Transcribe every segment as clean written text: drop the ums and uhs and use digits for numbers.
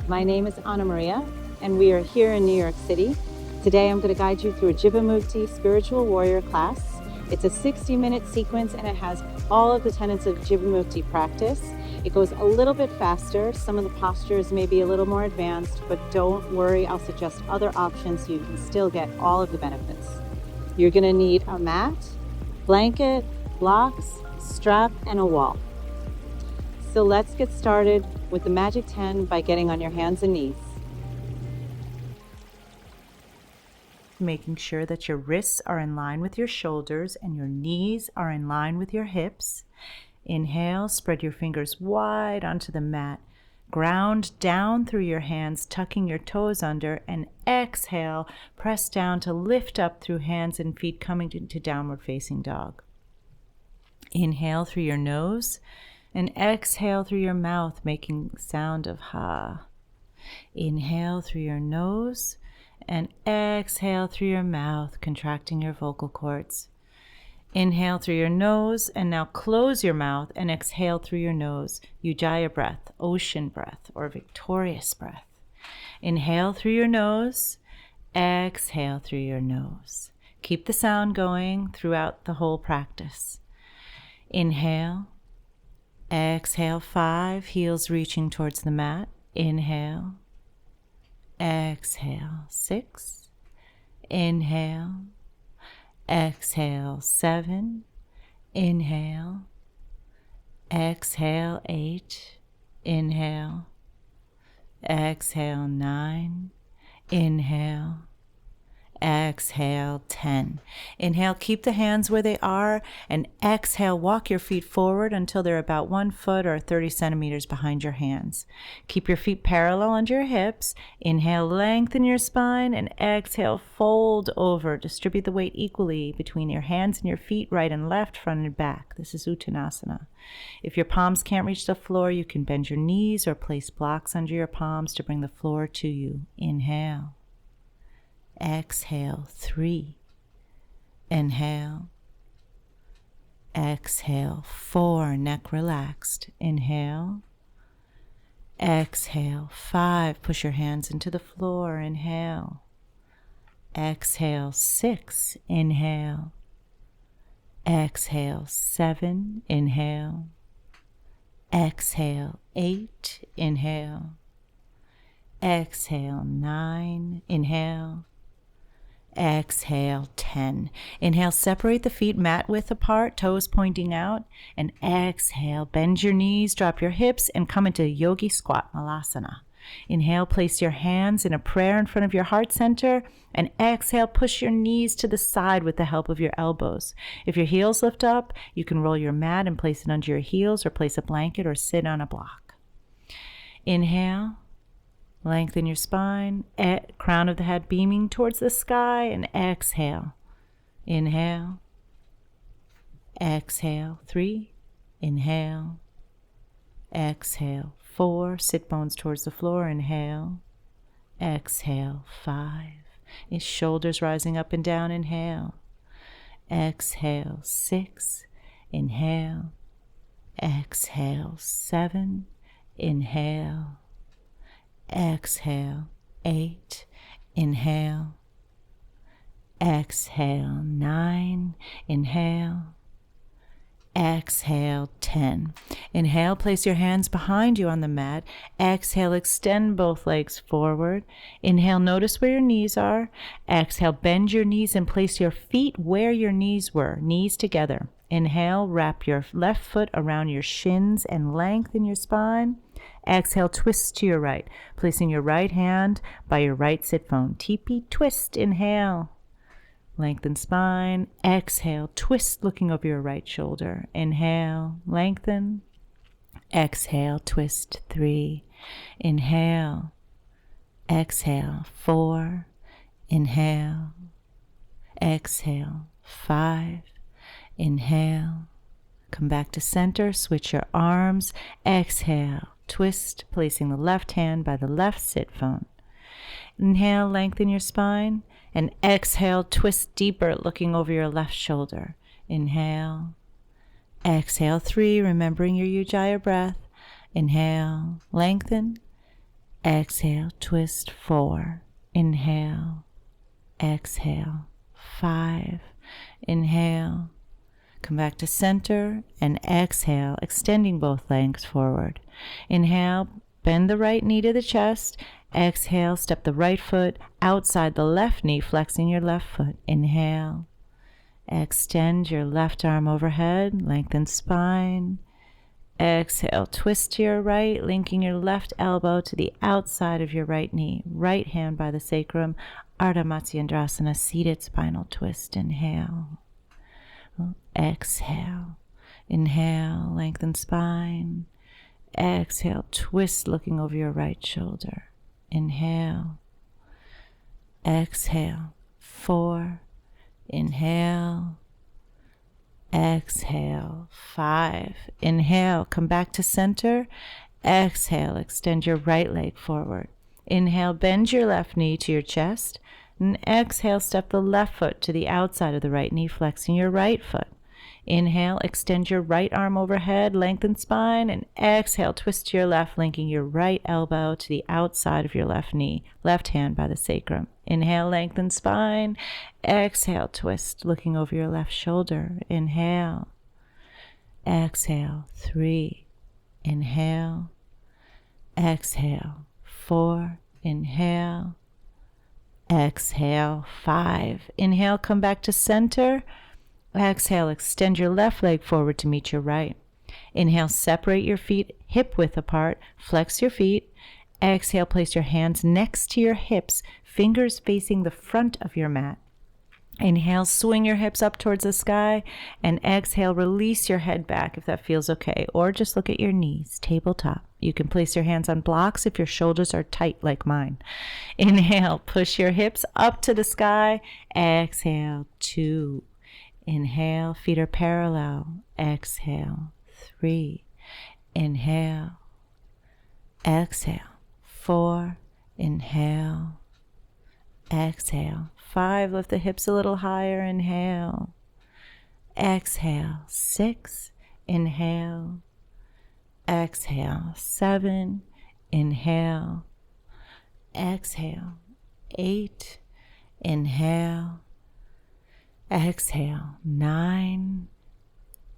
My name is Anna Maria, and we are here in New York City. Today I'm going to guide you through a Jivamukti Spiritual Warrior class. It's a 60-minute sequence, and it has all of the tenets of Jivamukti practice. It goes a little bit faster. Some of the postures may be a little more advanced, but don't worry, I'll suggest other options so you can still get all of the benefits. You're going to need a mat, blanket, blocks, strap, and a wall. So let's get started with the Magic 10 by getting on your hands and knees. Making sure that your wrists are in line with your shoulders and your knees are in line with your hips. Inhale, spread your fingers wide onto the mat. Ground down through your hands, tucking your toes under, and exhale, press down to lift up through hands and feet, coming into downward facing dog. Inhale through your nose and exhale through your mouth, making the sound of ha. Inhale through your nose and exhale through your mouth, contracting your vocal cords. Inhale through your nose and now close your mouth and exhale through your nose. Ujjayi breath, ocean breath, or victorious breath. Inhale through your nose, exhale through your nose. Keep the sound going throughout the whole practice. Inhale, exhale 5, heels reaching towards the mat. Inhale, exhale 6, inhale, exhale 7, inhale, exhale 8, inhale, exhale 9, inhale, exhale 10. Inhale, keep the hands where they are, and exhale, walk your feet forward until they're about 1 foot or 30 centimeters behind your hands. Keep your feet parallel under your hips. Inhale, lengthen your spine, and exhale, fold over. Distribute the weight equally between your hands and your feet, right and left, front and back. This is Uttanasana. If your palms can't reach the floor, you can bend your knees or place blocks under your palms to bring the floor to you. Inhale. Exhale 3, inhale, exhale 4, neck relaxed, inhale, exhale 5, push your hands into the floor, inhale, exhale 6, inhale, exhale 7, inhale, exhale 8, inhale, exhale 9, inhale, exhale 10. Inhale, separate the feet mat width apart, toes pointing out, and exhale, bend your knees, drop your hips, and come into yogi squat malasana. Inhale, place your hands in a prayer in front of your heart center, and exhale, push your knees to the side with the help of your elbows. If your heels lift up, you can roll your mat and place it under your heels, or place a blanket or sit on a block. Inhale. Lengthen your spine, crown of the head beaming towards the sky, and exhale. Inhale, exhale 3, inhale, exhale 4, sit bones towards the floor, inhale, exhale 5, shoulders rising up and down, inhale, exhale 6, inhale, exhale 7, inhale, exhale 8, inhale, exhale 9, inhale, exhale 10. Inhale, place your hands behind you on the mat. Exhale, extend both legs forward. Inhale, notice where your knees are. Exhale, bend your knees and place your feet where your knees were, knees together. Inhale, wrap your left foot around your shins and lengthen your spine. Exhale, twist to your right, placing your right hand by your right sit bone. Teepee twist, inhale. Lengthen spine. Exhale, twist looking over your right shoulder. Inhale, lengthen. Exhale, twist 3. Inhale. Exhale 4. Inhale. Exhale 5. Inhale. Come back to center. Switch your arms. Exhale. Twist, placing the left hand by the left sit bone. Inhale, lengthen your spine, and exhale, twist deeper, looking over your left shoulder. Inhale, exhale 3, remembering your Ujjayi breath. Inhale, lengthen, Exhale, twist 4. Inhale, exhale, 5. Inhale, come back to center and exhale, extending both legs forward. Inhale, bend the right knee to the chest. Exhale, step the right foot outside the left knee, flexing your left foot. Inhale, extend your left arm overhead, lengthen spine. Exhale, twist to your right, linking your left elbow to the outside of your right knee. Right hand by the sacrum, Ardha Matsyendrasana, seated spinal twist. Inhale. Exhale. Inhale, lengthen spine. Exhale, twist looking over your right shoulder. Inhale. Exhale. 4. Inhale. Exhale. 5. Inhale, come back to center. Exhale, extend your right leg forward. Inhale, bend your left knee to your chest. And exhale, step the left foot to the outside of the right knee, flexing your right foot. Inhale, extend your right arm overhead, lengthen spine, and exhale, twist to your left, linking your right elbow to the outside of your left knee, left hand by the sacrum. Inhale, lengthen spine. Exhale, twist, looking over your left shoulder. Inhale. Exhale, 3. Inhale. Exhale, 4. Inhale. Exhale, 5. Inhale, come back to center. Exhale, extend your left leg forward to meet your right. Inhale, separate your feet hip width apart. Flex your feet. Exhale, place your hands next to your hips, fingers facing the front of your mat. Inhale, swing your hips up towards the sky, and exhale, release your head back if that feels okay, or just look at your knees, tabletop. You can place your hands on blocks if your shoulders are tight like mine. Inhale, push your hips up to the sky. Exhale, 2. Inhale, feet are parallel. Exhale, 3. Inhale. Exhale, 4. Inhale. Exhale, 5. Lift the hips a little higher. Inhale. Exhale, 6. Inhale. Exhale, 7. Inhale. Exhale, 8. Inhale. Exhale, 9.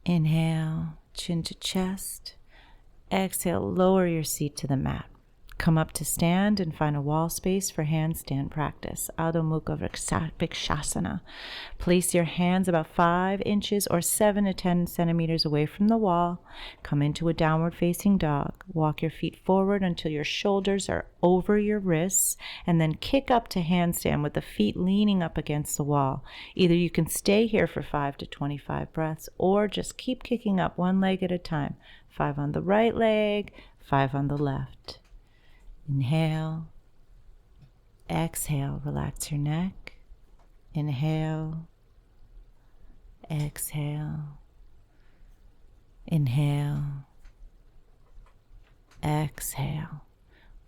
Inhale, chin to chest. Exhale, lower your seat to the mat. Come up to stand and find a wall space for handstand practice. Adho Mukha Vrikshasana. Place your hands about 5 inches or 7 to 10 centimeters away from the wall. Come into a downward facing dog. Walk your feet forward until your shoulders are over your wrists, and then kick up to handstand with the feet leaning up against the wall. Either you can stay here for 5 to 25 breaths, or just keep kicking up one leg at a time. 5 on the right leg, 5 on the left. Inhale. Exhale, relax your neck. Inhale. Exhale. Inhale. Exhale.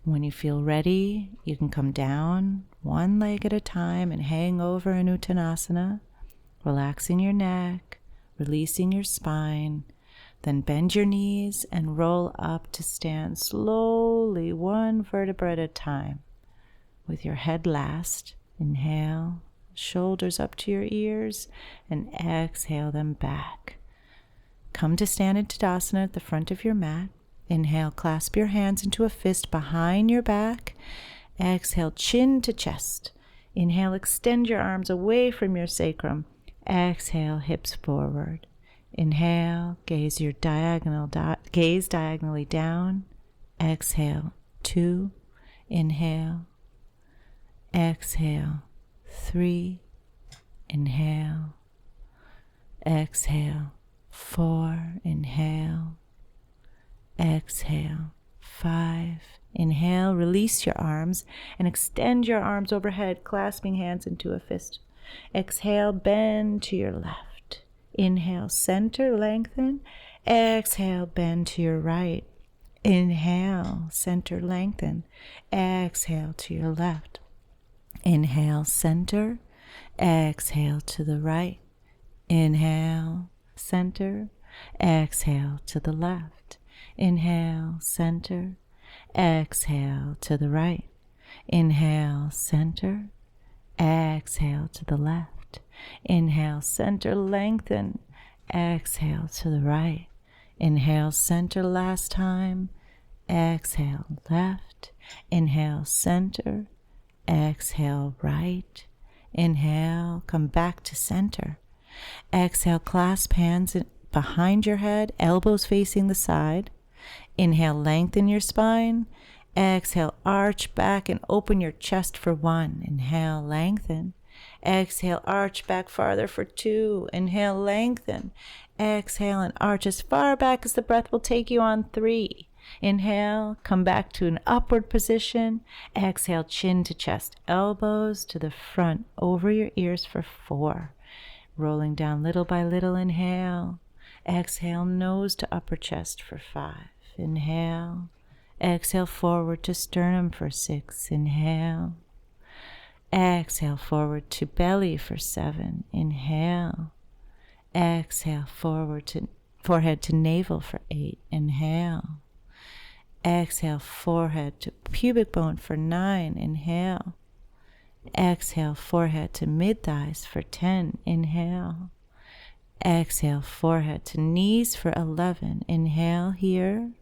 When you feel ready, you can come down one leg at a time and hang over in Uttanasana, relaxing your neck, releasing your spine. Then bend your knees and roll up to stand slowly, one vertebra at a time. With your head last, inhale, shoulders up to your ears, and exhale them back. Come to stand in Tadasana at the front of your mat. Inhale, clasp your hands into a fist behind your back. Exhale, chin to chest. Inhale, extend your arms away from your sacrum. Exhale, hips forward. Inhale, gaze diagonally down. Exhale, 2. Inhale. Exhale, 3. Inhale. Exhale, 4. Inhale. Exhale, 5. Inhale, release your arms and extend your arms overhead, clasping hands into a fist. Exhale, bend to your left. Inhale, center, lengthen. Exhale, bend to your right. Inhale, center, lengthen. Exhale to your left. Inhale, center. Exhale to the right. Inhale, center. Exhale to the left. Inhale, center. Exhale to the right. Inhale, center. Exhale to the left. Inhale, center, lengthen. Exhale to the right. Inhale, center last time. Exhale, left. Inhale, center. Exhale, right. Inhale, come back to center. Exhale, clasp hands behind your head, elbows facing the side. Inhale, lengthen your spine. Exhale, arch back and open your chest for 1. Inhale, lengthen. Exhale, arch back farther for 2. Inhale, lengthen. Exhale and arch as far back as the breath will take you on 3. Inhale, come back to an upward position. Exhale, chin to chest, elbows to the front, over your ears for 4. Rolling down little by little, inhale. Exhale, nose to upper chest for 5. Inhale. Exhale, forward to sternum for 6. Inhale. Exhale, forward to belly for 7. Inhale. Exhale, forward to forehead to navel for 8. Inhale. Exhale, forehead to pubic bone for 9. Inhale. Exhale, forehead to mid-thighs for 10. Inhale. Exhale, forehead to knees for 11. Inhale here.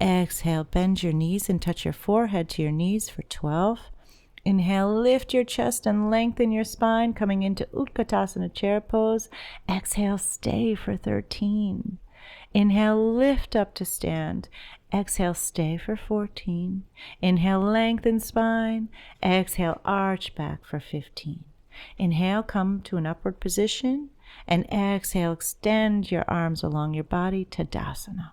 Exhale, bend your knees and touch your forehead to your knees for 12. Inhale, lift your chest and lengthen your spine, coming into Utkatasana chair pose. Exhale, stay for 13. Inhale, lift up to stand. Exhale, stay for 14. Inhale, lengthen spine. Exhale, arch back for 15. Inhale, come to an upward position. And exhale, extend your arms along your body, Tadasana.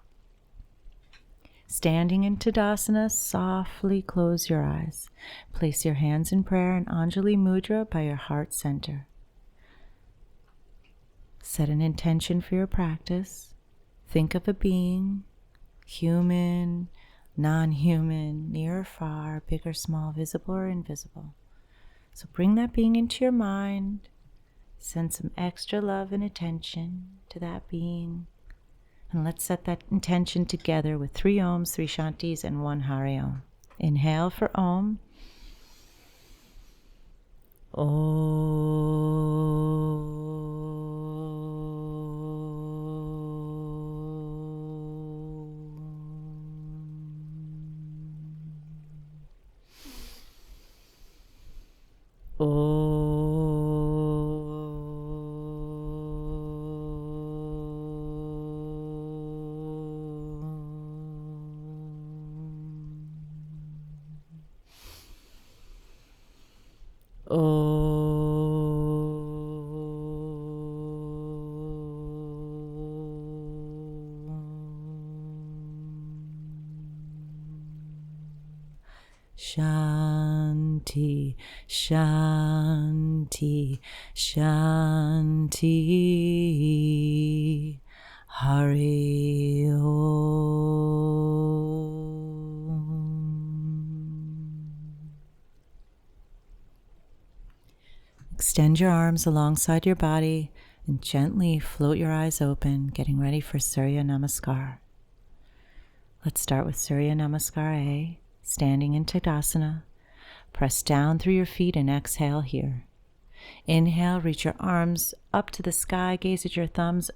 Standing in Tadasana, softly close your eyes. Place your hands in prayer in Anjali Mudra by your heart center. Set an intention for your practice. Think of a being, human, non-human, near or far, big or small, visible or invisible. So bring that being into your mind. Send some extra love and attention to that being. And let's set that intention together with 3 Oms, 3 Shantis, and 1 Hari Om. Inhale for Om. Shanti, Shanti, Shanti, Hari Om. Extend your arms alongside your body and gently float your eyes open, getting ready for Surya Namaskar. Let's start with Surya Namaskar A. Standing in Tadasana, press down through your feet and exhale here. Inhale, reach your arms up to the sky, gaze at your thumbs.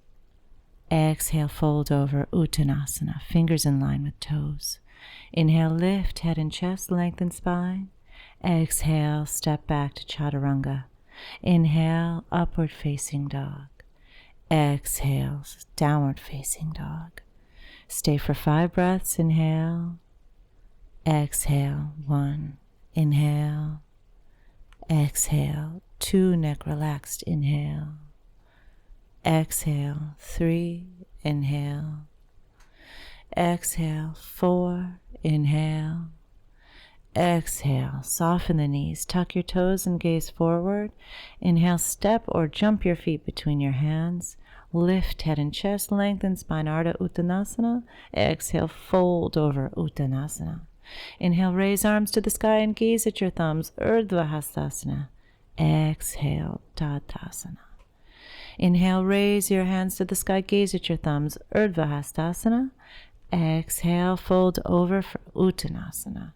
Exhale, fold over, Uttanasana, fingers in line with toes. Inhale, lift head and chest, lengthen spine. Exhale, step back to Chaturanga. Inhale, upward facing dog. Exhale, downward facing dog. Stay for 5 breaths. Inhale. Exhale, 1. Inhale. Exhale, 2. Neck relaxed. Inhale. Exhale, 3. Inhale. Exhale, 4. Inhale. Exhale, soften the knees. Tuck your toes and gaze forward. Inhale, step or jump your feet between your hands. Lift head and chest, lengthen spine, Ardha Uttanasana. Exhale, fold over, Uttanasana. Inhale, raise arms to the sky and gaze at your thumbs, Urdhva Hastasana. Exhale, Tadasana. Inhale, raise your hands to the sky, gaze at your thumbs, Urdhva Hastasana. Exhale, fold over for Uttanasana.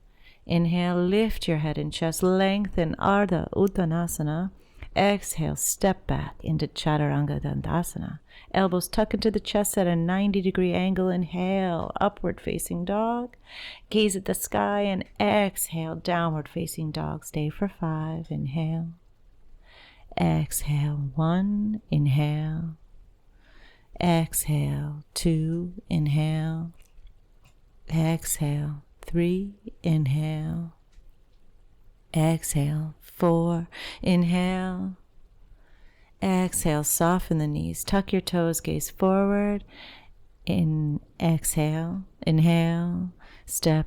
Inhale, lift your head and chest, lengthen Ardha Uttanasana. Exhale, step back into Chaturanga Dandasana. Elbows tuck into the chest at a 90-degree angle. Inhale, upward facing dog. Gaze at the sky and exhale, downward facing dog. Stay for 5. Inhale. Exhale, 1. Inhale. Exhale, 2. Inhale. Exhale, 3. Inhale. Exhale, 4. Inhale. Exhale, soften the knees. Tuck your toes, gaze forward. Exhale. Inhale. Step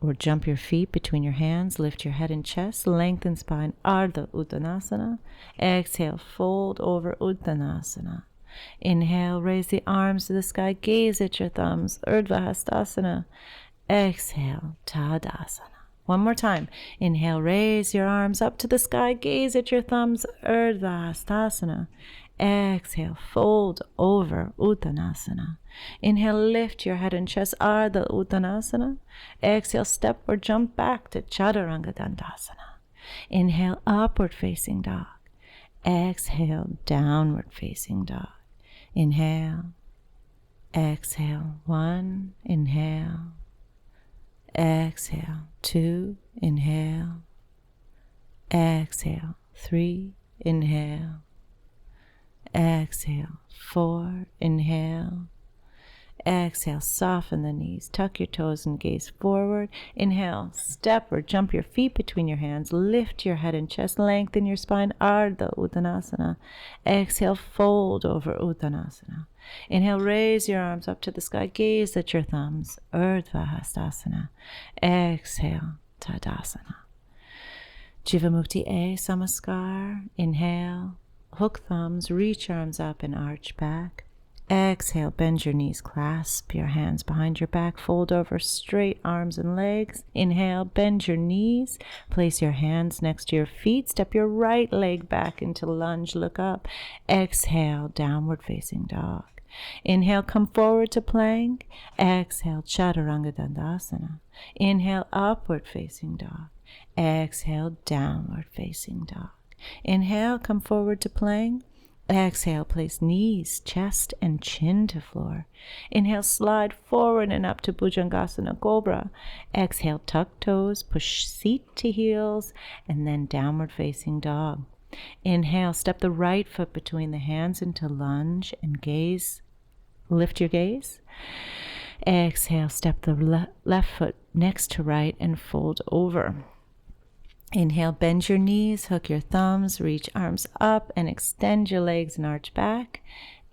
or jump your feet between your hands. Lift your head and chest. Lengthen spine. Ardha Uttanasana. Exhale, fold over Uttanasana. Inhale, raise the arms to the sky. Gaze at your thumbs. Urdhva Hastasana. Exhale, Tadasana. One more time. Inhale, raise your arms up to the sky. Gaze at your thumbs. Urdhva Hastasana. Exhale, fold over Uttanasana. Inhale, lift your head and chest. Ardha Uttanasana. Exhale, step or jump back to Chaturanga Dandasana. Inhale, upward facing dog. Exhale, downward facing dog. Inhale. Exhale, 1. Inhale. Exhale, 2. Inhale. Exhale, 3. Inhale. Exhale, 4. Inhale. Exhale, soften the knees. Tuck your toes and gaze forward. Inhale, step or jump your feet between your hands. Lift your head and chest. Lengthen your spine. Ardha Uttanasana. Exhale, fold over Uttanasana. Inhale, raise your arms up to the sky. Gaze at your thumbs. Urdhva Hastasana. Exhale, Tadasana. Jivamukti namaskar. Inhale, hook thumbs, reach arms up and arch back. Exhale, bend your knees, clasp your hands behind your back, fold over, straight arms and legs. Inhale, bend your knees, place your hands next to your feet, step your right leg back into lunge, look up. Exhale, downward facing dog. Inhale, come forward to plank. Exhale, Chaturanga Dandasana. Inhale, upward facing dog. Exhale, downward facing dog. Inhale, come forward to plank. Exhale, place knees, chest, and chin to floor. Inhale, slide forward and up to Bhujangasana Cobra. Exhale, tuck toes, push seat to heels, and then downward facing dog. Inhale, step the right foot between the hands into lunge and gaze. Lift your gaze. Exhale, step the left foot next to right and fold over. Inhale, bend your knees, hook your thumbs, reach arms up and extend your legs and arch back.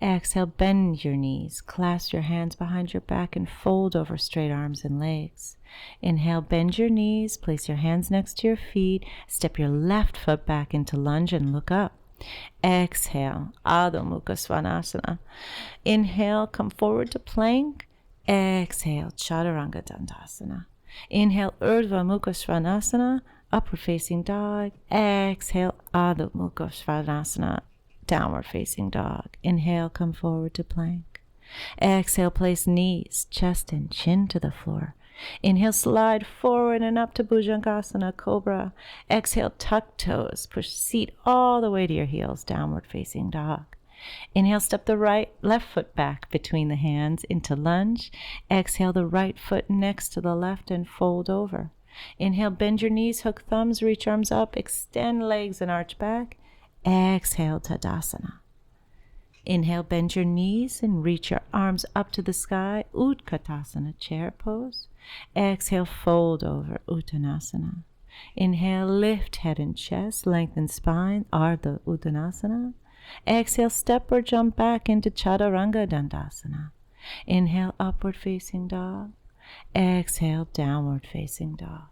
Exhale, bend your knees, clasp your hands behind your back and fold over straight arms and legs. Inhale, bend your knees, place your hands next to your feet, step your left foot back into lunge and look up. Exhale, Adho Mukha Svanasana. Inhale, come forward to plank. Exhale, Chaturanga Dandasana. Inhale, Urdhva Mukha Svanasana. Upward facing dog. Exhale, Adho Mukha Svanasana. Downward facing dog. Inhale, come forward to plank. Exhale, place knees, chest, and chin to the floor. Inhale, slide forward and up to Bhujangasana Cobra. Exhale, tuck toes. Push seat all the way to your heels. Downward facing dog. Inhale, step the left foot back between the hands into lunge. Exhale, the right foot next to the left and fold over. Inhale, bend your knees, hook thumbs, reach arms up, extend legs and arch back. Exhale, Tadasana. Inhale, bend your knees and reach your arms up to the sky. Utkatasana, chair pose. Exhale, fold over, Uttanasana. Inhale, lift head and chest, lengthen spine, Ardha Uttanasana. Exhale, step or jump back into Chaturanga Dandasana. Inhale, upward facing dog. Exhale, downward facing dog.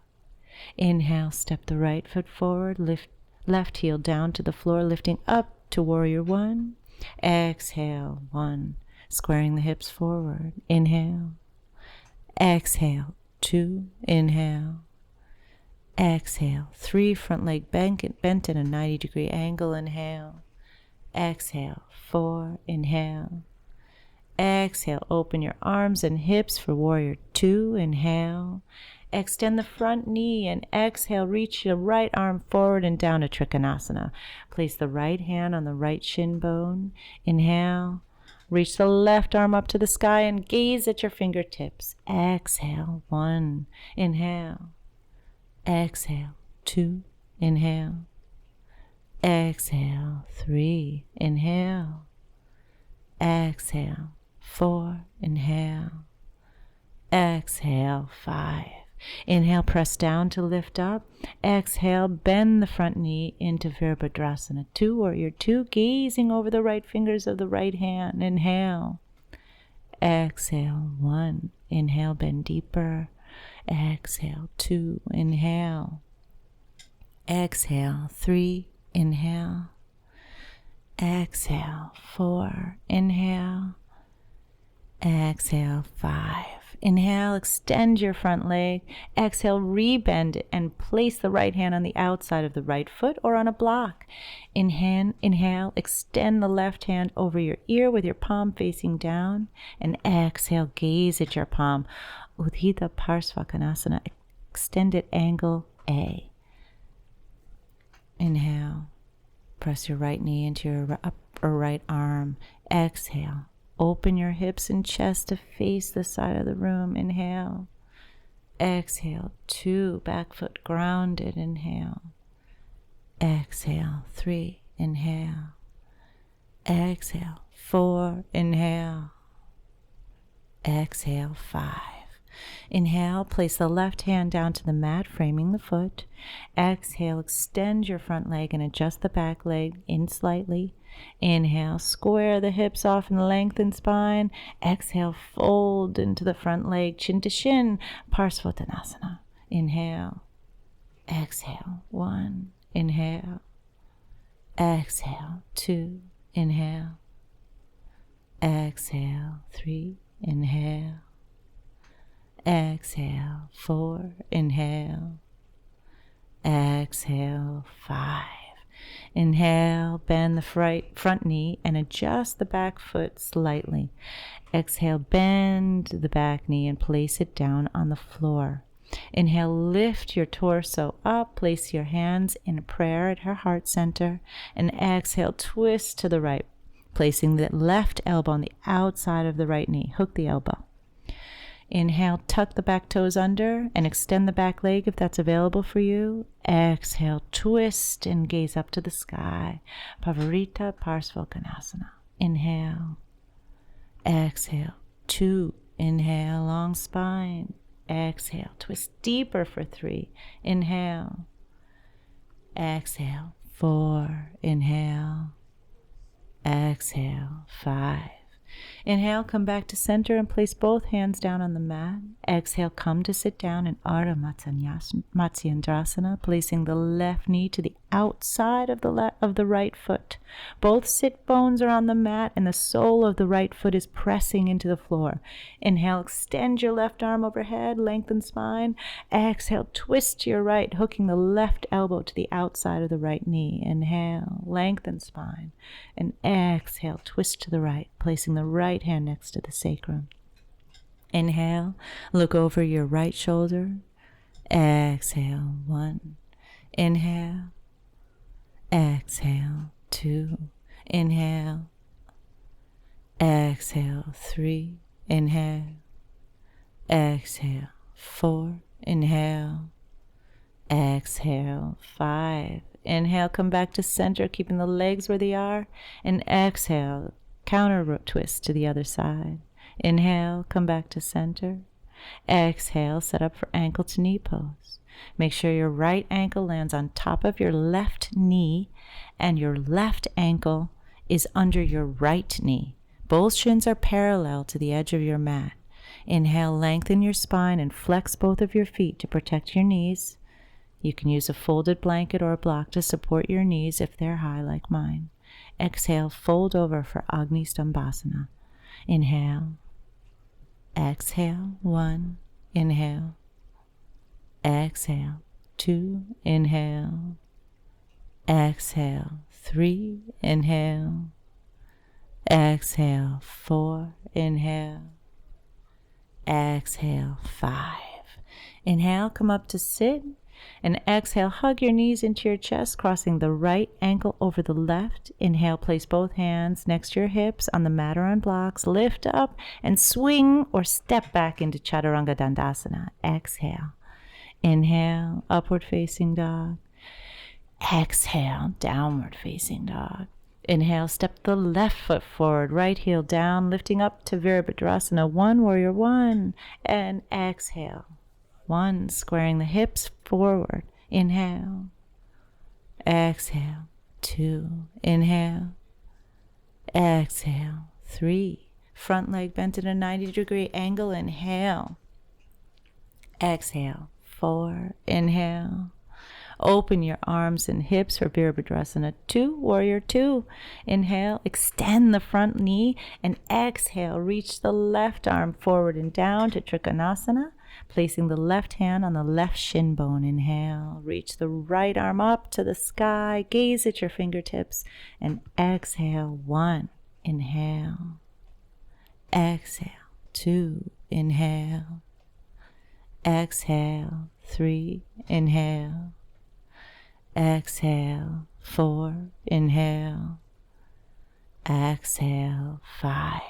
Inhale, step the right foot forward, lift left heel down to the floor, lifting up to warrior 1. Exhale, 1, squaring the hips forward. Inhale. Exhale, 2, inhale. Exhale, 3, front leg bent in a 90-degree angle. Inhale. Exhale, 4, inhale. Exhale, open your arms and hips for warrior 2. Inhale. Extend the front knee and exhale, reach your right arm forward and down to Trikonasana. Place the right hand on the right shin bone. Inhale. Reach the left arm up to the sky and gaze at your fingertips. Exhale, 1. Inhale. Exhale, 2. Inhale. Exhale, 3. Inhale. Exhale, 4. Inhale. Exhale, 5. Inhale, press down to lift up. Exhale, bend the front knee into Virabhadrasana 2, warrior 2, gazing over the right fingers of the right hand. Inhale. Exhale, 1. Inhale, bend deeper. Exhale, 2. Inhale. Exhale, 3. Inhale. Exhale, 4. Inhale. Exhale, 5. Inhale, extend your front leg. Exhale, rebend it and place the right hand on the outside of the right foot or on a block. Inhale, extend the left hand over your ear with your palm facing down. And exhale, gaze at your palm. Udhita Parsvakonasana, extended angle A. Inhale, press your right knee into your upper right arm. Exhale. Open your hips and chest to face the side of the room. Inhale. Exhale, 2. Back foot grounded. Inhale. Exhale, 3. Inhale. Exhale, 4. Inhale. Exhale, 5. Inhale, place the left hand down to the mat, framing the foot. Exhale, extend your front leg and adjust the back leg in slightly. Inhale, square the hips off and lengthen spine. Exhale, fold into the front leg, chin to shin, Parsvottanasana. Inhale. Exhale, 1. Inhale. Exhale, 2. Inhale. Exhale, 3. Inhale. Exhale, 4. Inhale. Exhale, 5. Inhale, bend the front knee and adjust the back foot slightly. Exhale, bend the back knee and place it down on the floor. Inhale, lift your torso up, place your hands in a prayer at her heart center, and exhale, twist to the right, placing the left elbow on the outside of the right knee. Hook the elbow. Inhale, tuck the back toes under and extend the back leg if that's available for you. Exhale, twist and gaze up to the sky. Pavarita Parsvakonasana. Inhale. Exhale, 2. Inhale, long spine. Exhale, twist deeper for 3. Inhale. Exhale, 4. Inhale. Exhale, 5. Inhale, come back to center and place both hands down on the mat. Exhale, come to sit down in Ardha Matsyendrasana, placing the left knee to the outside of the right foot. Both sit bones are on the mat and the sole of the right foot is pressing into the floor. Inhale, extend your left arm overhead, lengthen spine. Exhale, twist to your right, hooking the left elbow to the outside of the right knee. Inhale, lengthen spine. And exhale, twist to the right, placing the right hand next to the sacrum. Inhale, look over your right shoulder. Exhale, 1. Inhale. Exhale, 2. Inhale. Exhale, 3. Inhale. Exhale, 4. Inhale. Exhale, 5. Inhale, come back to center, keeping the legs where they are. And exhale, counter twist to the other side. Inhale, come back to center. Exhale, set up for ankle to knee pose. Make sure your right ankle lands on top of your left knee and your left ankle is under your right knee. Both shins are parallel to the edge of your mat. Inhale, lengthen your spine and flex both of your feet to protect your knees. You can use a folded blanket or a block to support your knees if they're high like mine. Exhale, fold over for Agni Stambhasana. Inhale. Exhale, 1. Inhale. Exhale, 2. Inhale. Exhale, 3. Inhale. Exhale, 4. Inhale. Exhale, 5. Inhale, come up to sit. And exhale, hug your knees into your chest, crossing the right ankle over the left. Inhale, place both hands next to your hips on the mat or on blocks. Lift up and swing or step back into Chaturanga Dandasana. Exhale. Inhale, upward facing dog. Exhale, downward facing dog. Inhale, step the left foot forward, right heel down, lifting up to Virabhadrasana, 1, warrior 1. And exhale. 1, squaring the hips forward. Inhale. Exhale. 2. Inhale. Exhale. 3. Front leg bent at a 90-degree angle. Inhale. Exhale. 4. Inhale. Open your arms and hips for Virabhadrasana 2, warrior 2. Inhale, extend the front knee, and exhale, reach the left arm forward and down to Trikonasana, placing the left hand on the left shin bone. Inhale, reach the right arm up to the sky, gaze at your fingertips, and exhale. 1, inhale. Exhale. 2, inhale. Exhale. 3, inhale. Exhale, 4, inhale. Exhale, 5.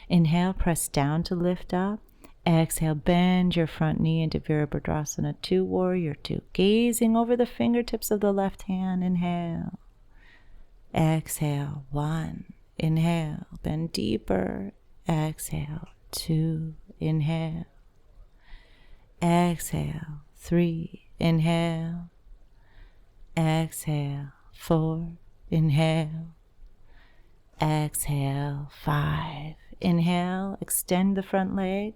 Inhale, press down to lift up. Exhale, bend your front knee into Virabhadrasana 2, warrior 2. Gazing over the fingertips of the left hand. Inhale. Exhale, 1. Inhale, bend deeper. Exhale, 2. Inhale. Exhale, 3. Inhale. Exhale, 4. Inhale. Exhale, 5. Inhale, extend the front leg.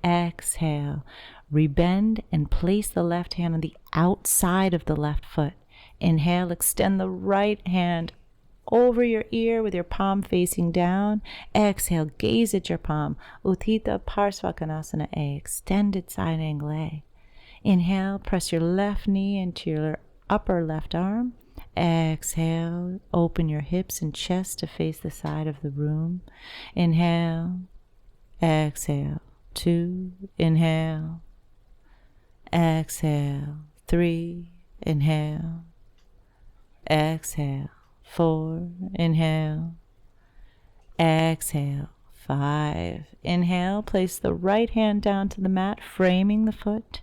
Exhale, rebend and place the left hand on the outside of the left foot. Inhale, extend the right hand over your ear with your palm facing down. Exhale, gaze at your palm. Utthita Parsvakonasana A, extended side angle A. Inhale, press your left knee into your upper left arm. Exhale, open your hips and chest to face the side of the room. Inhale. Exhale. 2. Inhale. Exhale. 3. Inhale. Exhale. 4. Inhale. Exhale. 5. Inhale, place the right hand down to the mat, framing the foot.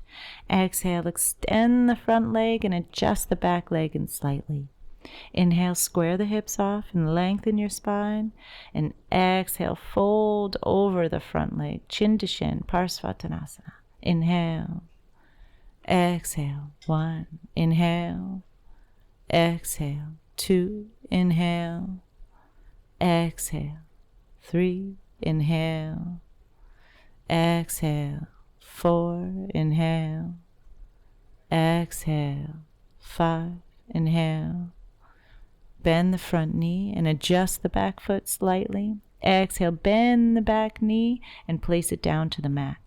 Exhale, extend the front leg and adjust the back leg in slightly. Inhale, square the hips off and lengthen your spine. And exhale, fold over the front leg, chin to shin, Parsvakonasana. Inhale. Exhale. 1. Inhale. Exhale. 2. Inhale. Exhale. 3. Inhale. Exhale. 4. Inhale. Exhale. 5. Inhale. Bend the front knee and adjust the back foot slightly. Exhale, bend the back knee and place it down to the mat.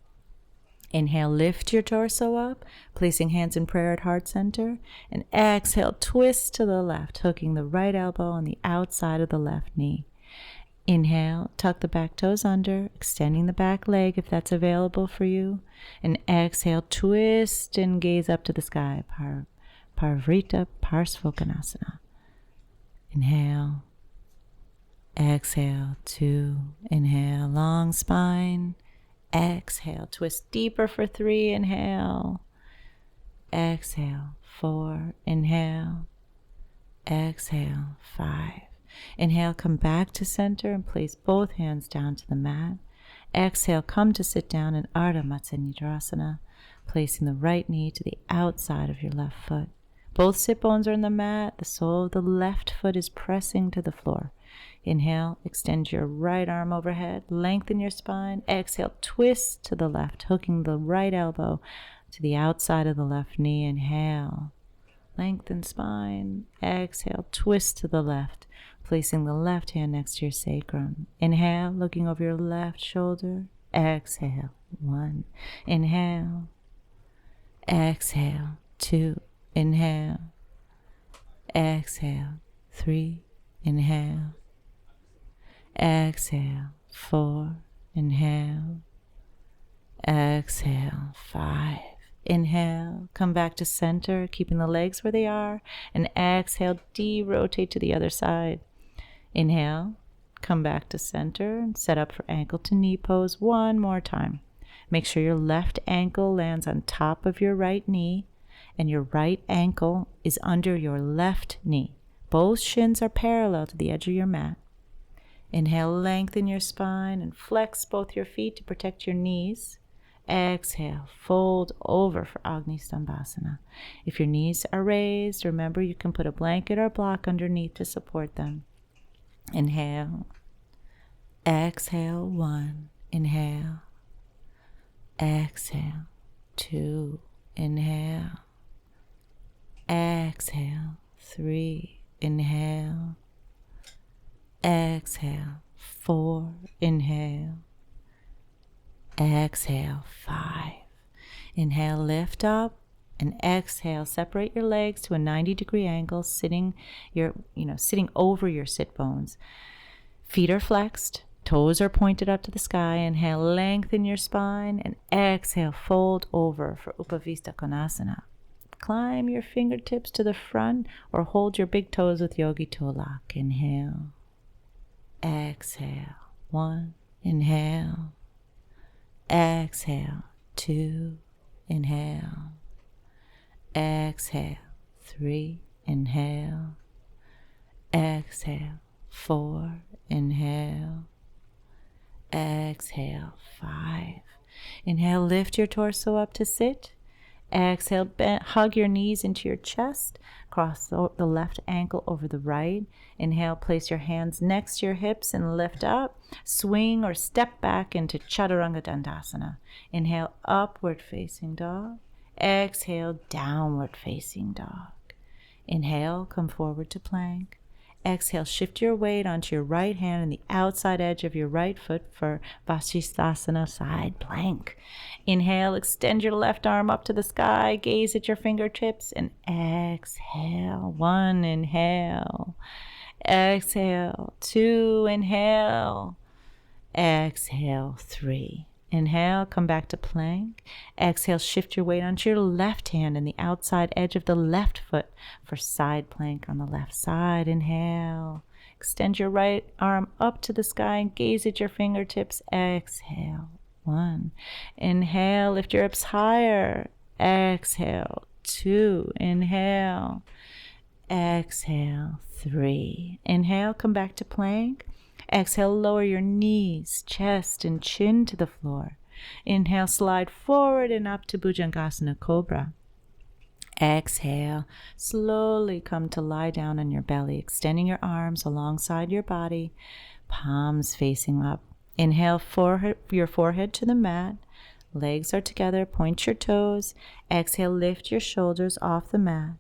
Inhale, lift your torso up, placing hands in prayer at heart center. And exhale, twist to the left, hooking the right elbow on the outside of the left knee. Inhale, tuck the back toes under, extending the back leg if that's available for you. And exhale, twist and gaze up to the sky, Parivrtta Parsvakonasana. Inhale. Exhale, 2. Inhale, long spine. Exhale, twist deeper for 3. Inhale. Exhale, 4. Inhale. Exhale, 5. Inhale, come back to center and place both hands down to the mat. Exhale, come to sit down in Ardha Matsyendrasana, placing the right knee to the outside of your left foot. Both sit bones are on the mat. The sole of the left foot is pressing to the floor. Inhale, extend your right arm overhead, lengthen your spine. Exhale, twist to the left, hooking the right elbow to the outside of the left knee. Inhale, lengthen spine. Exhale, twist to the left, placing the left hand next to your sacrum. Inhale, looking over your left shoulder. Exhale, 1. Inhale. Exhale, 2. Inhale. Exhale, 3. Inhale. Exhale, 4. Inhale. Exhale, 5. Inhale, come back to center, keeping the legs where they are. And exhale, de-rotate to the other side. Inhale, come back to center and set up for ankle to knee pose one more time. Make sure your left ankle lands on top of your right knee and your right ankle is under your left knee. Both shins are parallel to the edge of your mat. Inhale, lengthen your spine and flex both your feet to protect your knees. Exhale, fold over for Agni Stambhasana. If your knees are raised, remember you can put a blanket or block underneath to support them. Inhale. Exhale, 1. Inhale. Exhale, 2. Inhale. Exhale, 3. Inhale. Exhale, 4. Inhale. Exhale, 5. Inhale, lift up, and exhale, separate your legs to a 90-degree angle, sitting over your sit bones. Feet are flexed, toes are pointed up to the sky. Inhale, lengthen your spine, and exhale, fold over for Upavista Konasana. Climb your fingertips to the front or hold your big toes with Yogi Toe Lock. Inhale. Exhale, 1. Inhale. Exhale, 2. Inhale. Exhale, 3. Inhale. Exhale, 4. Inhale. Exhale, 5. Inhale, lift your torso up to sit. Exhale, hug your knees into your chest. Cross the left ankle over the right. Inhale, place your hands next to your hips and lift up. Swing or step back into Chaturanga Dandasana. Inhale, upward facing dog. Exhale, downward facing dog. Inhale, come forward to plank. Exhale, shift your weight onto your right hand and the outside edge of your right foot for Vashisthasana, side plank. Inhale, extend your left arm up to the sky, gaze at your fingertips, and exhale. 1, inhale. Exhale, 2, inhale. Exhale, 3. Inhale, come back to plank. Exhale, shift your weight onto your left hand and the outside edge of the left foot for side plank on the left side. Inhale, extend your right arm up to the sky and gaze at your fingertips. Exhale, 1. Inhale, lift your hips higher. Exhale, 2. Inhale. Exhale, 3. Inhale, come back to plank. Exhale, lower your knees, chest, and chin to the floor. Inhale, slide forward and up to Bhujangasana Cobra. Exhale, slowly come to lie down on your belly, extending your arms alongside your body, palms facing up. Inhale, your forehead to the mat. Legs are together, point your toes. Exhale, lift your shoulders off the mat.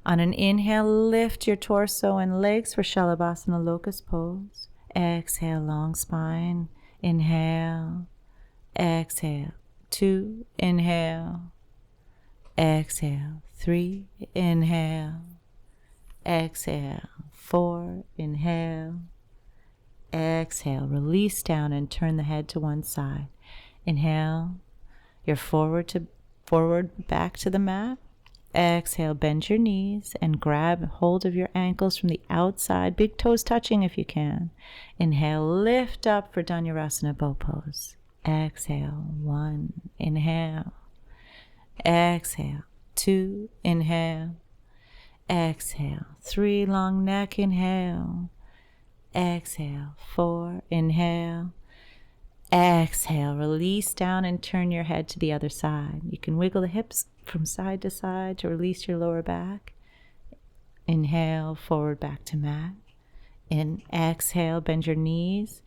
On an inhale, lift your torso and legs for Shalabhasana Locust Pose. Exhale, long spine. Inhale. Exhale, 2. Inhale. Exhale, 3. Inhale. Exhale, 4. Inhale. Exhale, release down and turn the head to one side. Inhale, you're forward back to the mat. Exhale, bend your knees and grab hold of your ankles from the outside, big toes touching if you can. Inhale, lift up for Dhanurasana Bow Pose. Exhale, 1. Inhale. Exhale, 2. Inhale. Exhale, 3. Long neck. Inhale. Exhale, 4. Inhale. Exhale, release down and turn your head to the other side. You can wiggle the hips from side to side to release your lower back. Inhale, forward back to mat. Exhale, bend your knees,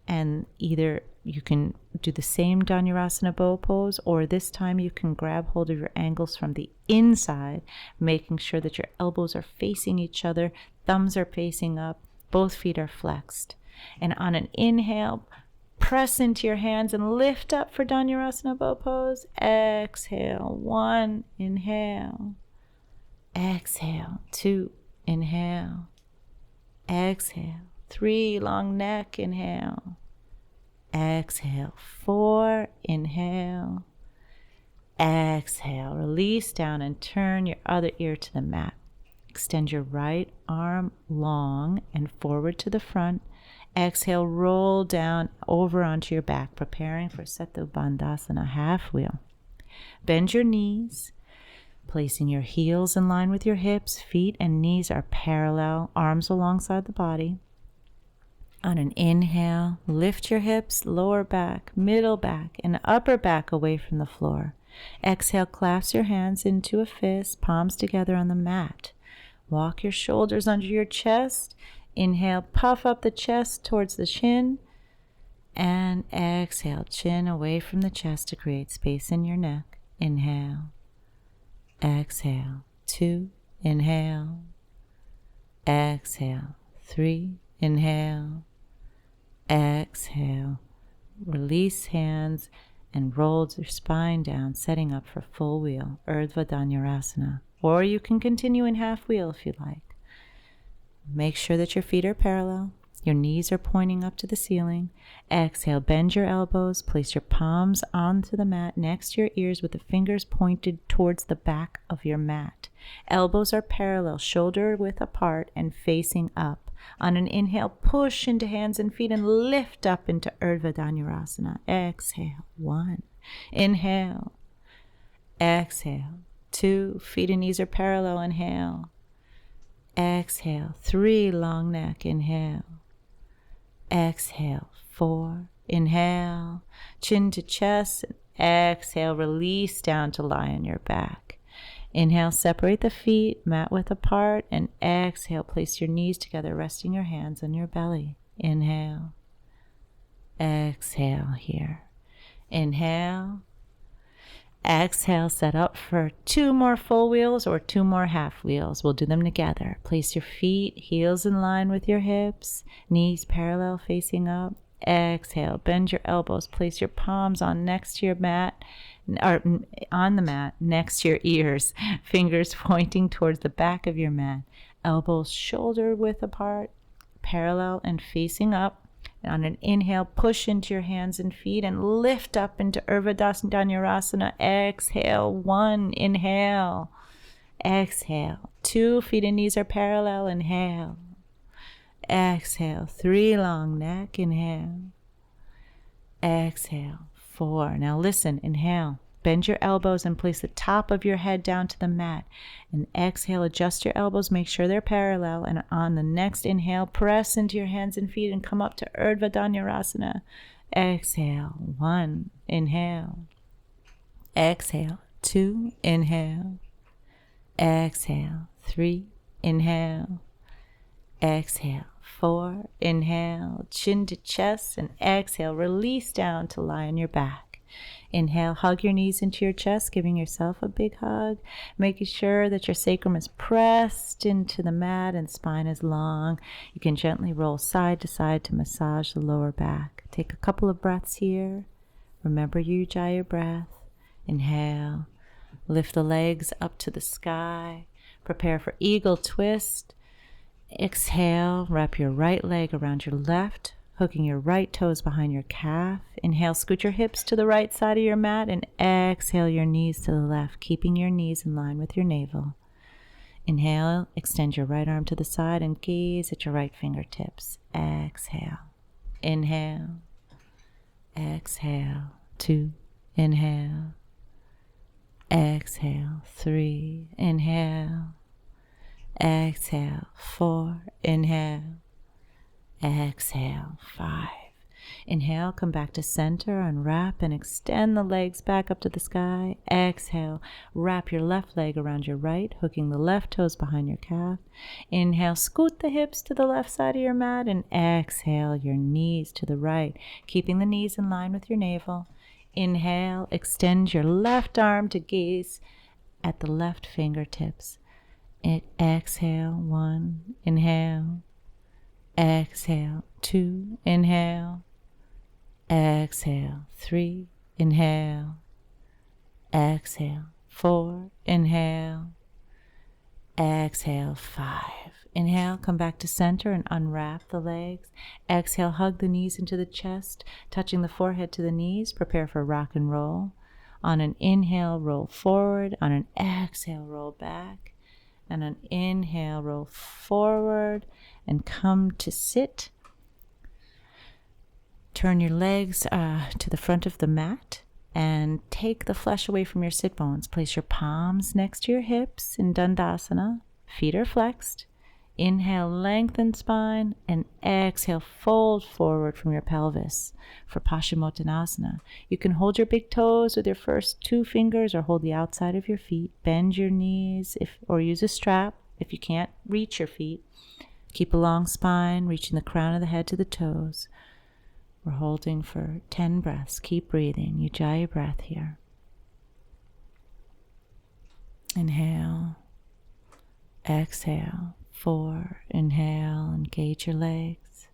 and either you can do the same Dhanurasana Bow Pose, or this time you can grab hold of your ankles from the inside, making sure that your elbows are facing each other, thumbs are facing up, both feet are flexed. And on an inhale, press into your hands and lift up for Dhanurasana Bow Pose. Exhale, 1. Inhale. Exhale, 2. Inhale. Exhale, 3, long neck, inhale. Exhale, 4, inhale. Exhale, release down and turn your other ear to the mat. Extend your right arm long and forward to the front. Exhale, roll down over onto your back, preparing for Setu Bandhasana, half wheel. Bend your knees, placing your heels in line with your hips. Feet and knees are parallel, arms alongside the body. On an inhale, lift your hips, lower back, middle back, and upper back away from the floor. Exhale, clasp your hands into a fist, palms together on the mat. Walk your shoulders under your chest. Inhale, puff up the chest towards the chin. And exhale, chin away from the chest to create space in your neck. Inhale. Exhale. 2. Inhale. Exhale. 3. Inhale. Exhale. Release hands and roll your spine down, setting up for full wheel, Urdhva Dhanurasana. Or you can continue in half wheel if you like. Make sure that your feet are parallel. Your knees are pointing up to the ceiling. Exhale, bend your elbows. Place your palms onto the mat next to your ears with the fingers pointed towards the back of your mat. Elbows are parallel, shoulder width apart and facing up. On an inhale, push into hands and feet and lift up into Urdhva Dhanurasana. Exhale, 1. Inhale. Exhale, 2. Feet and knees are parallel. Inhale. Exhale, 3. Long neck. Inhale. Exhale, 4. Inhale. Chin to chest. Exhale, release down to lie on your back. Inhale, separate the feet, mat width apart, and exhale, place your knees together, resting your hands on your belly. Inhale. Exhale here. Inhale. Exhale, set up for 2 more full wheels or 2 more half wheels. We'll do them together. Place your feet, heels in line with your hips, knees parallel facing up. Exhale, bend your elbows, place your palms on next to your mat, or on the mat next to your ears, fingers pointing towards the back of your mat. Elbows shoulder width apart, parallel and facing up. And on an inhale, push into your hands and feet and lift up into Urdhva Dhanurasana. Exhale, 1. Inhale. Exhale, 2. Feet and knees are parallel. Inhale. Exhale, 3. Long neck. Inhale. Exhale, 4. Now listen, inhale. Bend your elbows and place the top of your head down to the mat. And exhale, adjust your elbows, make sure they're parallel. And on the next inhale, press into your hands and feet and come up to Urdhva Dhanurasana. Exhale, 1. Inhale. Exhale, 2. Inhale. Exhale, 3. Inhale. Exhale, 4. Inhale. Chin to chest and exhale, release down to lie on your back. Inhale, hug your knees into your chest, giving yourself a big hug, making sure that your sacrum is pressed into the mat and spine is long. You can gently roll side to side to massage the lower back. Take a couple of breaths here. Remember Ujjayi breath. Inhale, lift the legs up to the sky. Prepare for eagle twist. Exhale, wrap your right leg around your left, hooking your right toes behind your calf. Inhale, scoot your hips to the right side of your mat and exhale your knees to the left, keeping your knees in line with your navel. Inhale, extend your right arm to the side and gaze at your right fingertips. Exhale. Inhale. Exhale. 2. Inhale. Exhale. 3. Inhale. Exhale. 4. Inhale. Exhale. 5. Inhale, come back to center, unwrap and extend the legs back up to the sky. Exhale, wrap your left leg around your right, hooking the left toes behind your calf. Inhale, scoot the hips to the left side of your mat and exhale your knees to the right, keeping the knees in line with your navel. Inhale, extend your left arm to gaze at the left fingertips. Exhale, 1. Inhale. Exhale, 2. Inhale. Exhale, 3. Inhale. Exhale, 4. Inhale. Exhale, 5. Inhale, come back to center and unwrap the legs. Exhale, hug the knees into the chest, touching the forehead to the knees. Prepare for rock and roll. On an inhale, roll forward. On an exhale, roll back. And an inhale, roll forward and come to sit. Turn your legs to the front of the mat and take the flesh away from your sit bones. Place your palms next to your hips in Dandasana. Feet are flexed. Inhale, lengthen spine, and exhale, fold forward from your pelvis for Paschimottanasana. You can hold your big toes with your first 2 fingers or hold the outside of your feet. Bend your knees or use a strap if you can't reach your feet. Keep a long spine, reaching the crown of the head to the toes. We're holding for 10 breaths. Keep breathing. Ujjayi breath here. Inhale. Exhale. 4. Inhale. Engage your legs.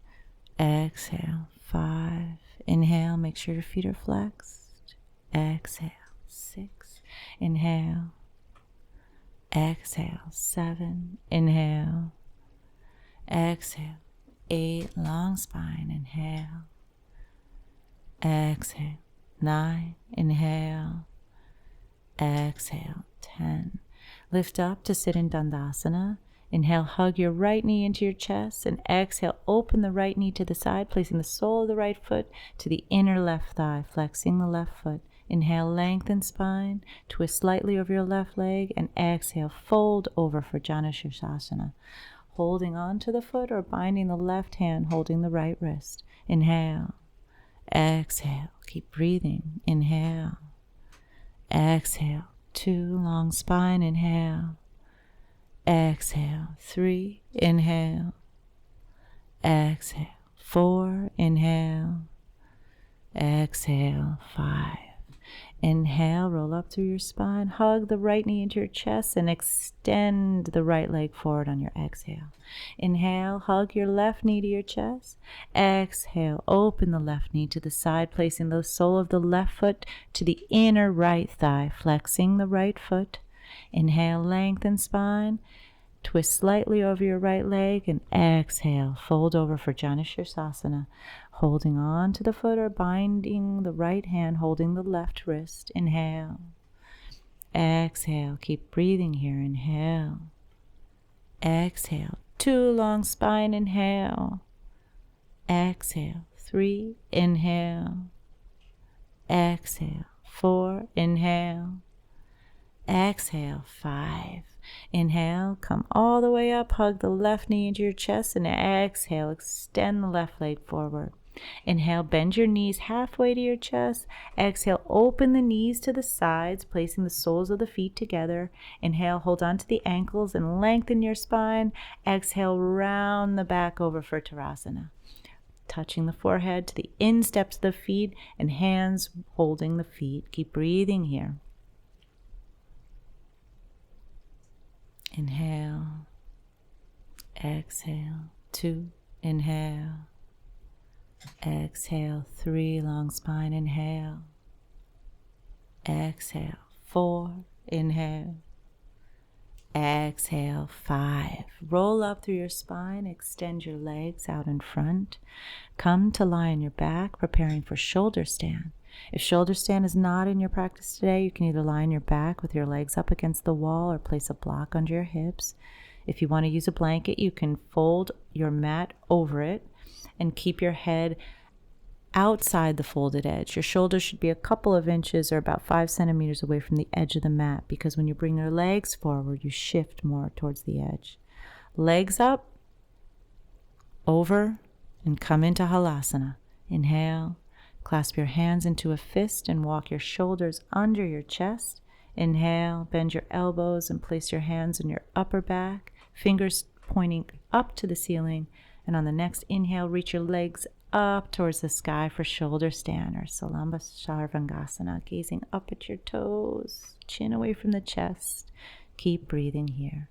Exhale. 5. Inhale. Make sure your feet are flexed. Exhale. 6. Inhale. Exhale. 7. Inhale. Exhale. 8. Long spine. Inhale. Exhale. 9. Inhale. Exhale. 10. Lift up to sit in Dandasana. Inhale, hug your right knee into your chest, and exhale, open the right knee to the side, placing the sole of the right foot to the inner left thigh, flexing the left foot. Inhale, lengthen spine, twist slightly over your left leg, and exhale, fold over for Janu Sirsasana. Holding on to the foot or binding the left hand, holding the right wrist. Inhale, exhale, keep breathing. Inhale, exhale, 2, long spine, inhale. Exhale, 3, inhale. Exhale, 4, inhale. Exhale, 5. Inhale, roll up through your spine. Hug the right knee into your chest and extend the right leg forward on your exhale. Inhale, hug your left knee to your chest. Exhale, open the left knee to the side, placing the sole of the left foot to the inner right thigh, flexing the right foot. Inhale, lengthen spine. Twist slightly over your right leg and exhale, fold over for Janu Sirsasana. Holding on to the foot or binding the right hand, holding the left wrist. Inhale. Exhale. Keep breathing here. Inhale. Exhale. 2, long spine. Inhale. Exhale. 3, inhale. Exhale. 4, inhale. Exhale. 5. Inhale, come all the way up, hug the left knee into your chest, and exhale, extend the left leg forward. Inhale, bend your knees halfway to your chest. Exhale, open the knees to the sides, placing the soles of the feet together. Inhale, hold on to the ankles and lengthen your spine. Exhale, round the back over for Uttanasana. Touching the forehead to the insteps of the feet and hands holding the feet. Keep breathing here. Inhale, exhale, 2, inhale, exhale, 3, long spine, inhale, exhale, 4, inhale, exhale, 5. Roll up through your spine, extend your legs out in front. Come to lie on your back, preparing for shoulder stand. If shoulder stand is not in your practice today, you can either lie on your back with your legs up against the wall or place a block under your hips. If you want to use a blanket, you can fold your mat over it and keep your head outside the folded edge. Your shoulders should be a couple of inches or about 5 centimeters away from the edge of the mat, because when you bring your legs forward, you shift more towards the edge. Legs up, over, and come into Halasana. Inhale. Clasp your hands into a fist and walk your shoulders under your chest. Inhale, bend your elbows and place your hands on your upper back, fingers pointing up to the ceiling. And on the next inhale, reach your legs up towards the sky for shoulder stand or Salamba Sarvangasana, gazing up at your toes, chin away from the chest. Keep breathing here.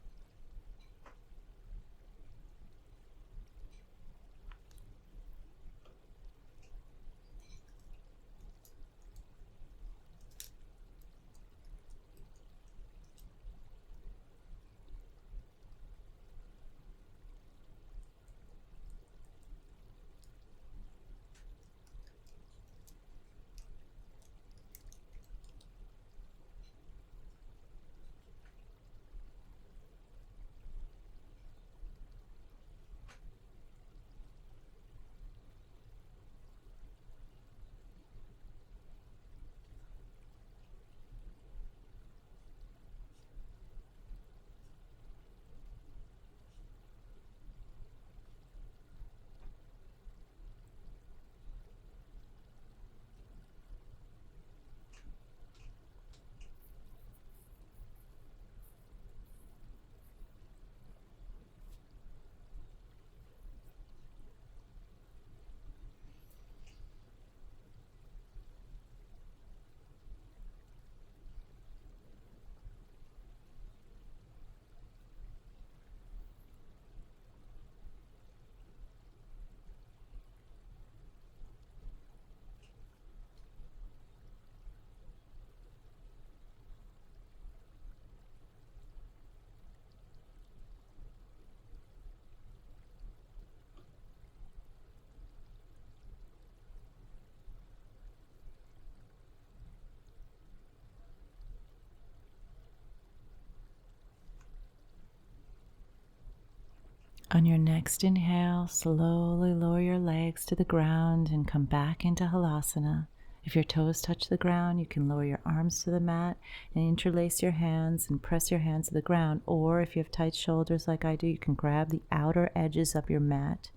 On your next inhale, slowly lower your legs to the ground and come back into Halasana. If your toes touch the ground, you can lower your arms to the mat and interlace your hands and press your hands to the ground. Or if you have tight shoulders like I do, you can grab the outer edges of your mat.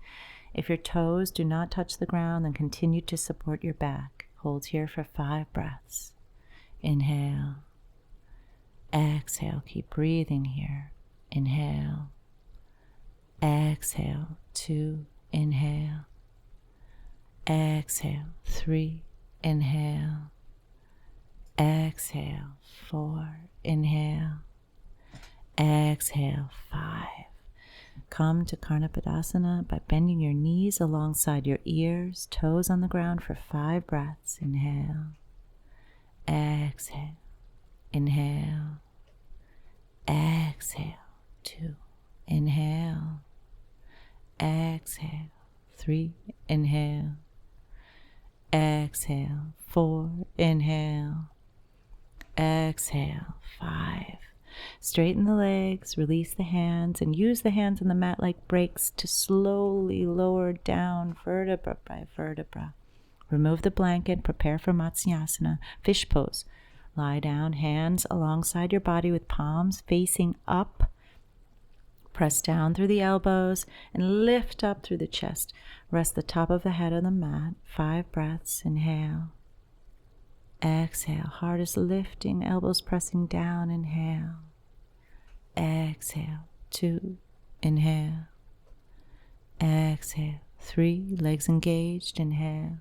If your toes do not touch the ground, then continue to support your back. Hold here for 5 breaths. Inhale. Exhale. Keep breathing here. Inhale. Exhale. 2. Inhale. Exhale. 3. Inhale. Exhale. 4. Inhale. Exhale. 5. Come to Karnapadasana by bending your knees alongside your ears, toes on the ground for 5 breaths. Inhale. Exhale. Inhale. Exhale. 2. Inhale. Exhale. 3. Inhale. Exhale. 4. Inhale. Exhale. 5. Straighten the legs, release the hands, and use the hands on the mat like brakes to slowly lower down vertebra by vertebra. Remove the blanket, prepare for Matsyasana, fish pose. Lie down, hands alongside your body with palms facing up. Press down through the elbows and lift up through the chest. Rest the top of the head on the mat. 5 breaths. Inhale. Exhale. Heart is lifting, elbows pressing down. Inhale. Exhale. 2. Inhale. Exhale. 3. Legs engaged. Inhale.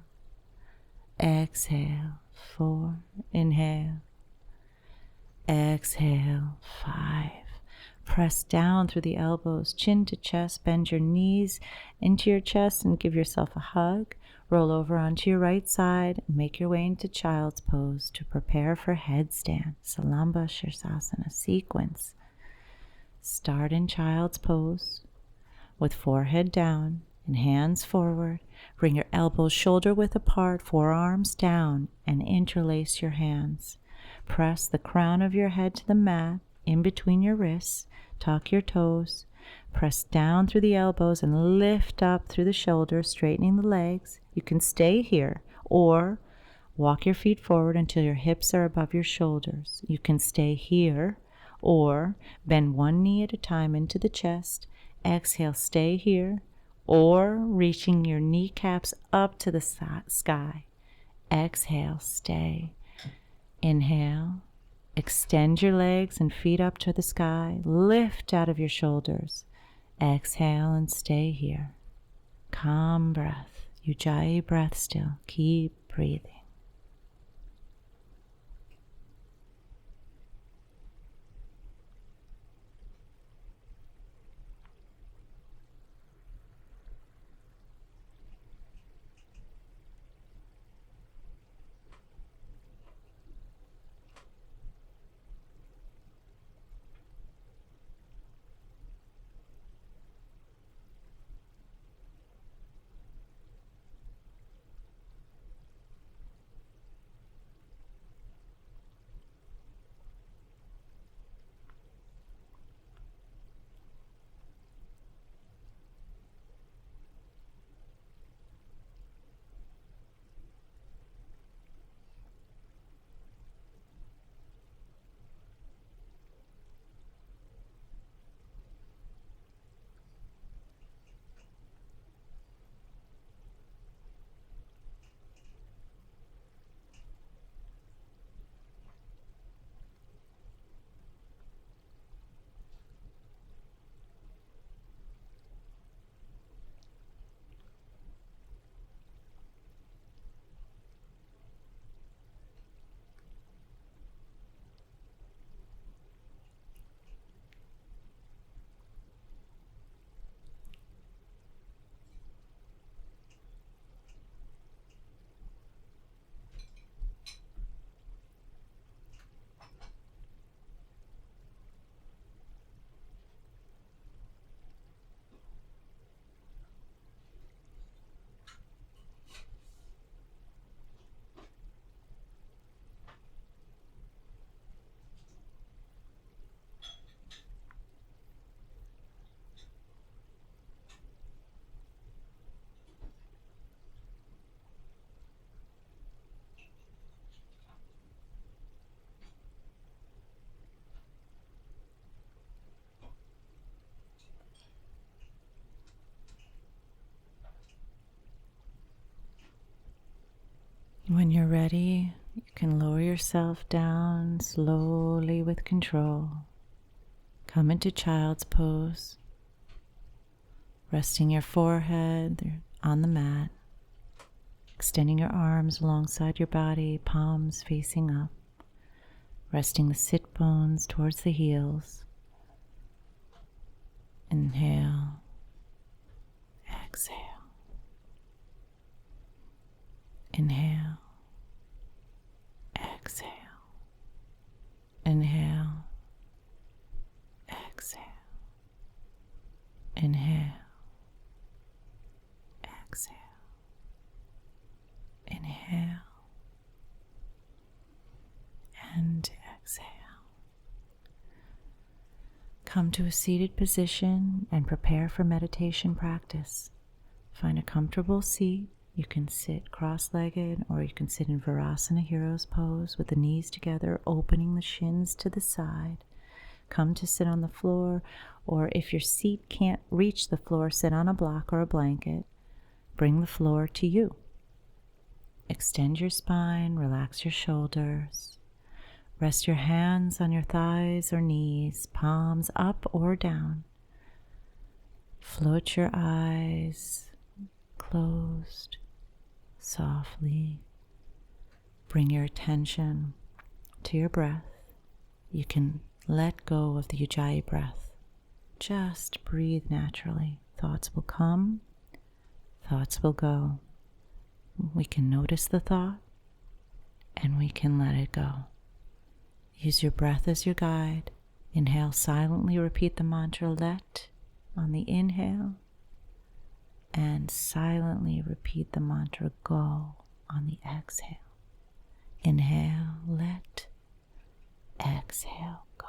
Exhale. 4. Inhale. Exhale. 5. Press down through the elbows, chin to chest. Bend your knees into your chest and give yourself a hug. Roll over onto your right side and make your way into child's pose to prepare for headstand, Salamba Shirsasana sequence. Start in child's pose with forehead down and hands forward. Bring your elbows shoulder width apart, forearms down, and interlace your hands. Press the crown of your head to the mat in between your wrists. Tuck your toes. Press down through the elbows and lift up through the shoulders, straightening the legs. You can stay here or walk your feet forward until your hips are above your shoulders. You can stay here or bend one knee at a time into the chest. Exhale, stay here, or reaching your kneecaps up to the sky. Exhale, stay. Inhale, extend your legs and feet up to the sky. Lift out of your shoulders. Exhale and stay here. Calm breath. Ujjayi breath still. Keep breathing. When you're ready, you can lower yourself down slowly with control. Come into child's pose, resting your forehead on the mat, extending your arms alongside your body, palms facing up, resting the sit bones towards the heels. Inhale, exhale. Inhale, exhale. Inhale, exhale. Inhale, exhale. Inhale and exhale. Come to a seated position and prepare for meditation practice. Find a comfortable seat. You can sit cross-legged or you can sit in Virasana Hero's pose with the knees together, opening the shins to the side. Come to sit on the floor, or if your seat can't reach the floor, sit on a block or a blanket. Bring the floor to you. Extend your spine, relax your shoulders. Rest your hands on your thighs or knees, palms up or down. Float your eyes closed softly. Bring your attention to your breath. You can let go of the Ujjayi breath. Just breathe naturally. Thoughts will come, thoughts will go. We can notice the thought and we can let it go. Use your breath as your guide. Inhale, silently repeat the mantra let on the inhale, and silently repeat the mantra go on the exhale. Inhale, let, exhale, go.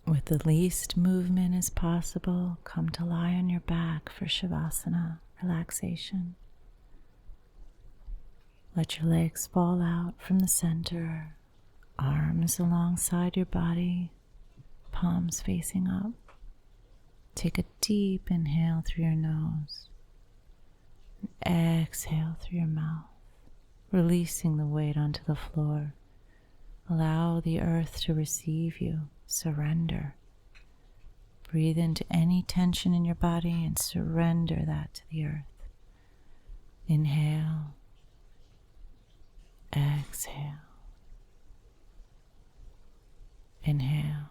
With the least movement as possible, come to lie on your back for Shavasana, relaxation. Let your legs fall out from the center, arms alongside your body, palms facing up. Take a deep inhale through your nose, and exhale through your mouth, releasing the weight onto the floor. Allow the earth to receive you. Surrender. Breathe into any tension in your body and surrender that to the earth. Inhale, Exhale. Inhale.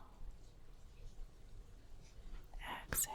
Exhale.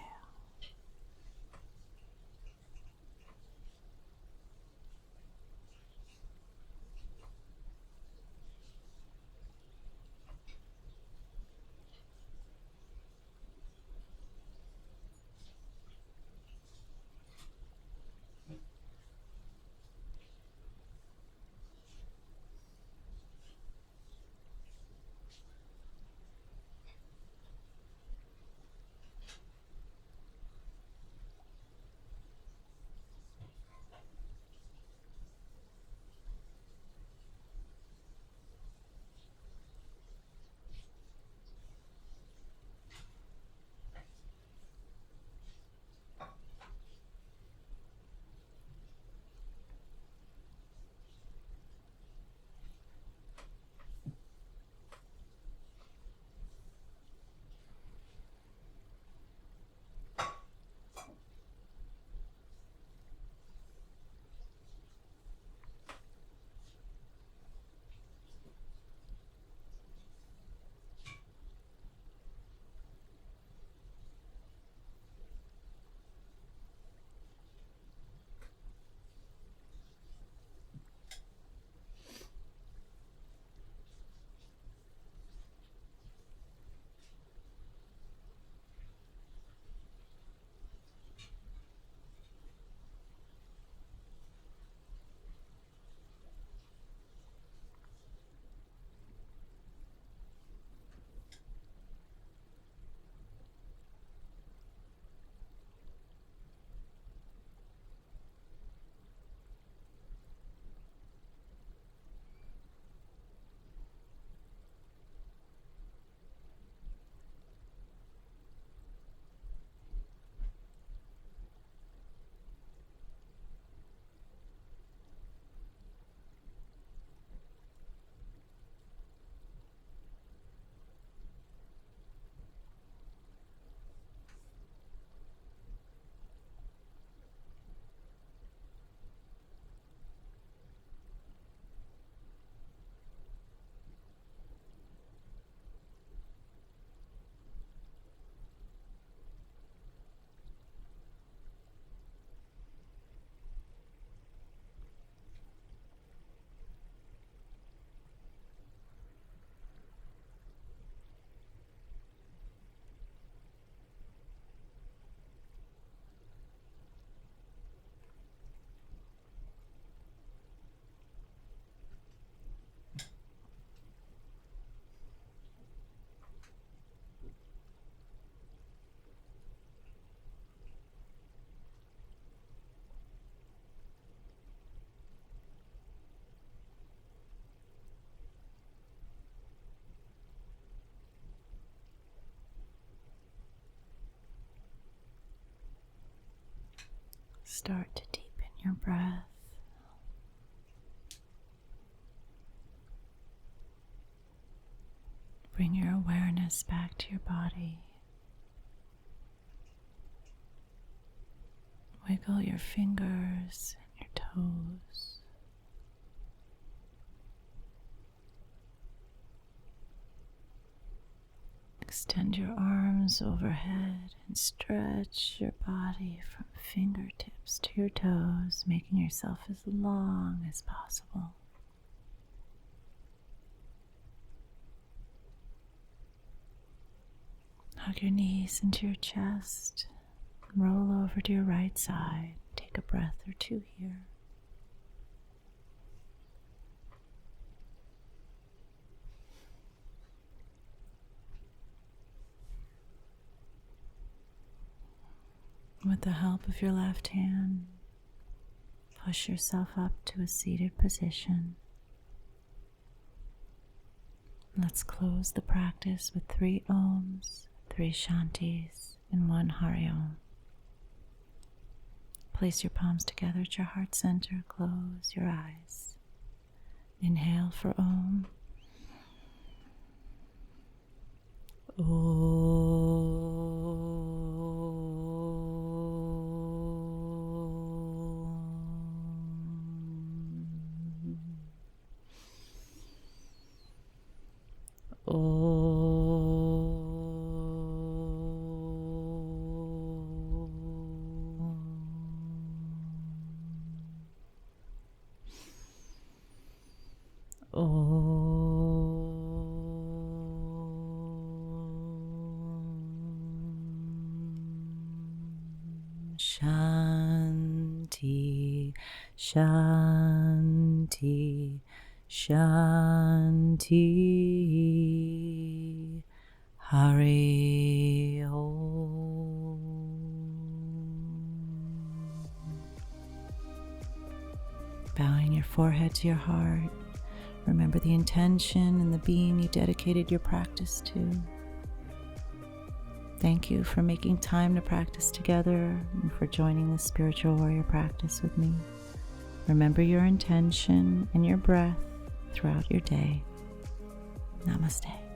Start to deepen your breath. Bring your awareness back to your body. Wiggle your fingers and your toes. Extend your arms overhead and stretch your body from fingertips to your toes, making yourself as long as possible. Hug your knees into your chest. Roll over to your right side. Take a breath or two here. With the help of your left hand, push yourself up to a seated position. Let's close the practice with 3 Oms, 3 Shantis, and 1 Hari Om. Place your palms together at your heart center. Close your eyes. Inhale for Om. Shanti, Shanti. Hari Om. Bowing your forehead to your heart. Remember the intention and the being you dedicated your practice to. Thank you for making time to practice together and for joining the Spiritual Warrior practice with me. Remember your intention and your breath throughout your day. Namaste.